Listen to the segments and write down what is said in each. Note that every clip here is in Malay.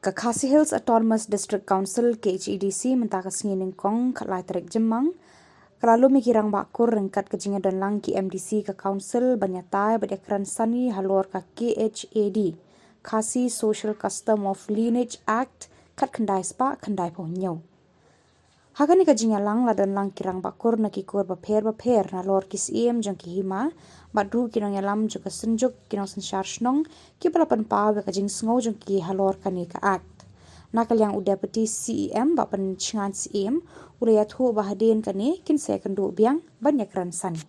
ka Khasi Hills Autonomous District Council KHEDC mentaka singin kong kalai tarik jemang kalalu mikirang bakur rengkat kejinga dan lang ki MDC ka council banyatai badekran sani halor ka KHAD Khasi Social Custom of Lineage Act kat kendai spa kendai pohnyau Hakani kajinga lang ladan lang kirang bakur na kikur baper na lor kis jang ki hima badu kinong yalam juga senjuk kinong sensyar shnong ki palapan pa be kajing sngo jang ki halor kani ka act nakal yang deputy CEM bapan chingan CEM udah thu bahadin kani kin second do biang banyak ran sani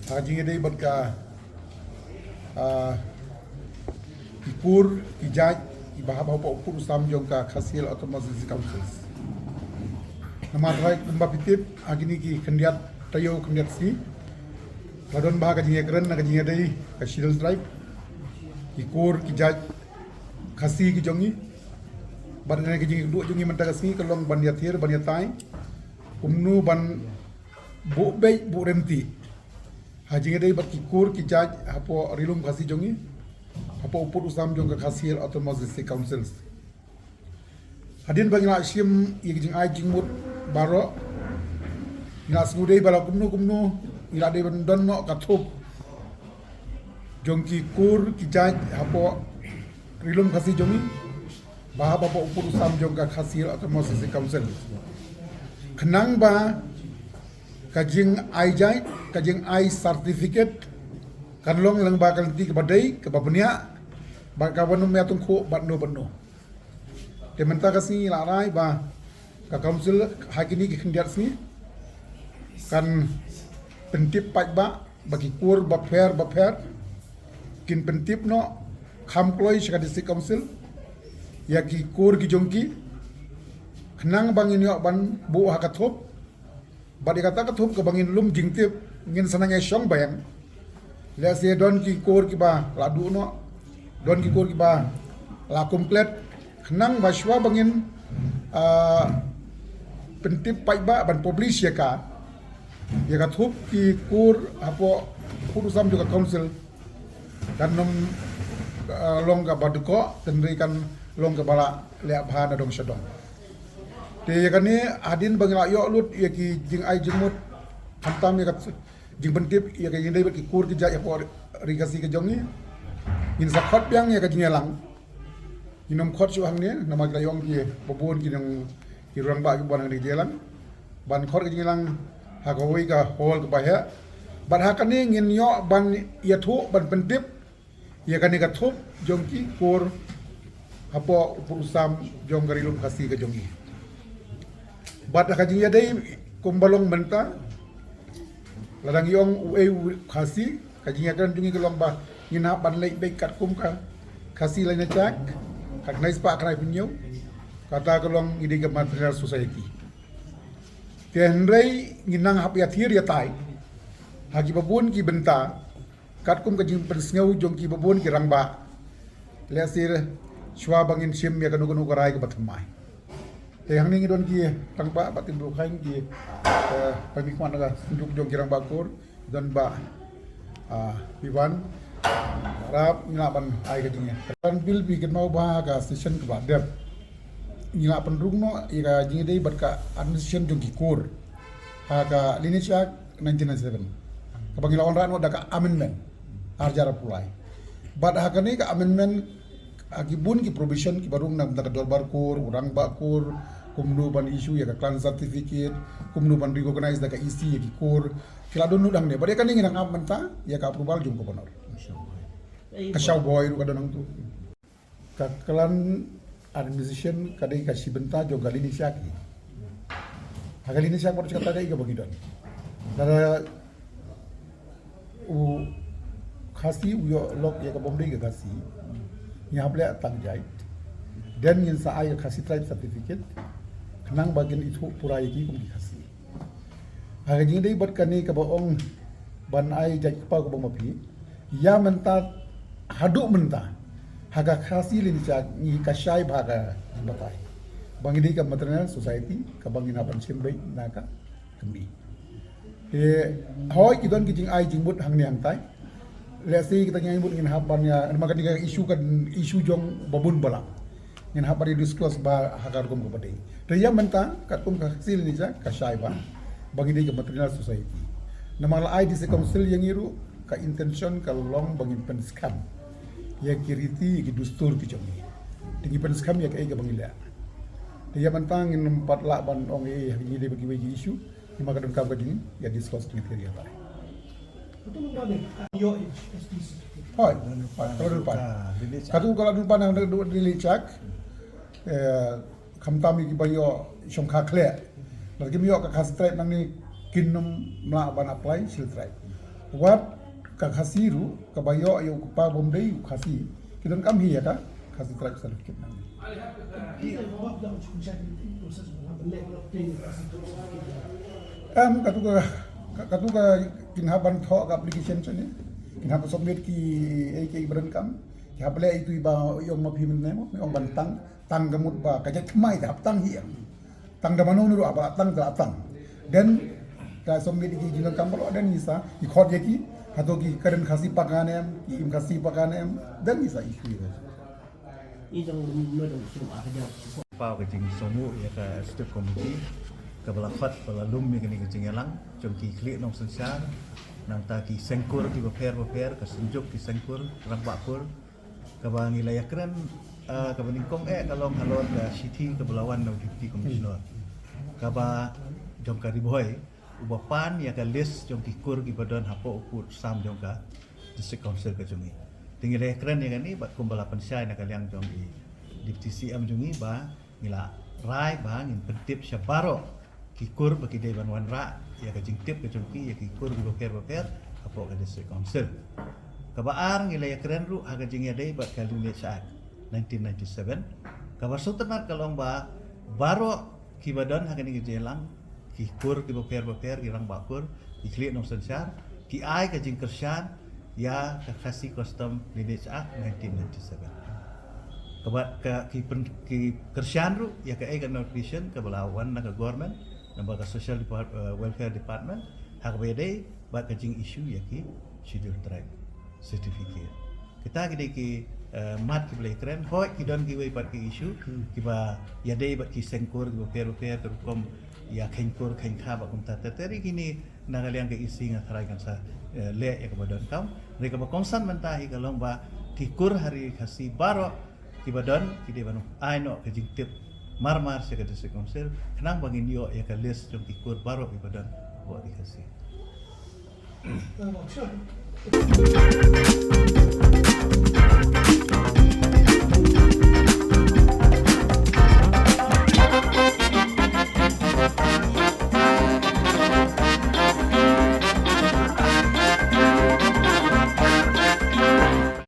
Hajing ini berka ikur ijaj ibahaba pa ukur usam jong ka Khasil Autonomous Council. Nama trai kumba pitip agini ki kendiat tayo kendiat si. Ladon bah kajing ekran na kajing dai ka Shield Drive. Ikur ijaj Khasi ki jongi. Badan kajing du jongi menta kasi kalong ban yathir ban yatai. Umnu ban bu bei bu remti. Hajing dai bat ikur ijaj apo rilum Khasi jongi. Apa upur usam jong ka Khasil Autonomous Council. Hadin bagi nak sim yang jing ai jing mut baro. Ina sngudei bala kumnu ila de don no kathup. Jong ki kur ki jaj apa rilum Khasi jongi. Bah apa upur usam jong ka Khasil Autonomous Council. Kenang ba kajing ai jaj kajing ai certificate kanlong lang bakal ti kabadai kababnya bakawan me atung ko batno te menta kasi larai ba ka council hakini ki khendiat sini kan pentip pai ba bagi kur ba fair kin pentip no kham kloi shaka district council ya ki kur ki jongki khnang bangin yo ban bu hakathop badi kata kathop ka bangin lum jingtip ngin sanang shong bayang le se don ki kur ki ba ladu no don ki kur ki ba la komplet khnang baswa bangin pentip pai ba ban publish ya ka thup ki kur apo kurusam juga council dan nom long ka baduko tendrikan long ka bala le bhana dong shadong te ya kan ni adin bangla yo lut ya ki jing ai jingmut khantam ya ka jing pentip ya ka yindai ki kur ki ja ya por rigasi ka jongi in zakot yang ya ka jingelang inom khot chu hang ne nama ka yong ki bobon ki nang ki rang ba ki bonang ri jelang ban khot ka jingelang ha ka hoi ka hol ka ba ya ban ha ka ni ngin yo ban ya thu ban pentip ya ka ni ka thup jong ki kur apo purusam jong garilum Khasi ka jongi bat ka jing ya dai kumbalong menta ladang yong ue Khasi kajing akan jungi kelong ba ngina ban lei bei kat kum ka Khasi lain cak kat nais pa krai pinyo kata kelong ide ke material society tenrei nginang hap ya thir ya tai hagi babun ki benta kat kum kajing persngau jong ki babun ki rangba lesir shwa bangin sim ya kanu kanu karai ke batmai te hang ning don ki tangba batin du khaing ki pamikwan ga sunduk jong ki rangba kur don ba Iwan Arab ngilapan ai kajingnya kan bil bikin mau bah ka session ke badep ngilapan rungno ira jingi dei berka administration jong kikur ha ka lineage act 1997 ka bangilawan ran da ka amendment arjara pulai bad ha kani ka amendment agibun ki provision ki barung nam da dorbar kur urang bakur kumnu ban issue ya ka clan certificate kumnu ban recognize da ka isi ya ki kur kila donu dang ne bare kan ngi nang amanta ya ka approval jung gubernur ka shaw boy ru ka donang tu kakalan administration kadai kasih benta jo gali ni syaki. Hagali ni syak baru kata dia bagi don. Dara khasi uyo lok ya ka bomdei ka khasi. Nya ble tang jai. Dan yin sa ay khasi tribe certificate kenang bagian itu purai ki kum khasi. Haga jing dei bat kani ka baong ban ai jai pa ko bamapi. Ya menta haduk menta. Haga khasi lin cha ni kasai bhaga batai. Bang ini ke maternal society ke bang ina pan sim bai naka kami. Hoi kidon kijing ai jingbut hang ni hang tai. Lesi kita nyai but ngin hapan ya maka diga isu jong babun bala. Ngin hapan di disclose ba hakar kum kepada. Dia menta kat kum ka hasil ni ja ka syai ba. Bang ini ke maternal society. Nama ai di council yang iru ka intention ka long bangin pen scam. Ya kiriti ki dustur ki jomi. Tinggi pen scam ya ka bang ila. Dia mentang in 4 lak ban ong ini dia bagi isu di maka dan kau gini ya discuss dengan dia lah. Betul tak ni? Yo STC. Hai, kalau depan. Kalau depan yang dilicak, kami ki bayo shongkha khle. Lagi miyo ka khas tribe nang ni kinum mla ban apply sil tribe. Wat ka khasiru ka bayo ayo pa bomdei khasi. Kidan kam hi ya ka khasi tribe certificate nang. Dia buat dah macam proses boleh katuga kinhaban tho ka application chane kinhab submit ki ek bran kam ki hable itu ba yong ma phim ne mo yong ban tang gamut ba ka jek mai da tang hi tang da manu ru aba tang da tang dan ka submit ki jingan kam lo dan isa ki khot ye ki hato ki karen khasi pakanem ki im khasi pakanem dan isa isu Ijang menurut semua kerja. Pau ke jing somu ya ka step committee ka balafat balalum mi kini ke jing elang jong ki klik nong sensar nang ta ki sengkur ki beper ka senjuk ki sengkur rang bakul ka bang wilayah keren ka beningkong kalong halon ka city ka belawan nong deputy commissioner ka ba jong ka riboy ubapan ya ka list jong ki kur ki badan hapo ukur sam jong ka district council ka jungi tinggi leh keren ya kan ni bat kumbalapan syai nak kaliang jong di TCM jungi ba ngila rai ba ngin pentip syabaro kikur bagi dia banwan ra ya ka jingtip ke jongki ya kikur boker apa ka district council kabaar ngila ya keren ru haga jing ya dei bat kalu ni saat 1997 kabar sutenat kalong ba baro kibadan haga ni jelang kikur ki boker girang bakur ikli nong sensar ki ai ka jing kersan ya kasih custom lineage act 1997 kabat ki kersian ru ya ka ega notification ke belawan na ka government namba ka social welfare department hak bede ba ka jing issue ya ki schedule tribe certificate kita gede ki mat ki boleh keren hoi ki don ki wei pat ki issue ki ba ya dei ba ki sengkur ki repair kom ya kengkur kengkha ba kum ta teri kini nagaliang ke isi ngasarai kan sa le ya kebadan kam mereka ba konsan mentahi kalong ba kikur hari kasih baro kibadan kide banu aino ke jingtip marmar se ke district council kenang bangin yo ya ka list jong kikur baro kibadan buat dikasih Sure.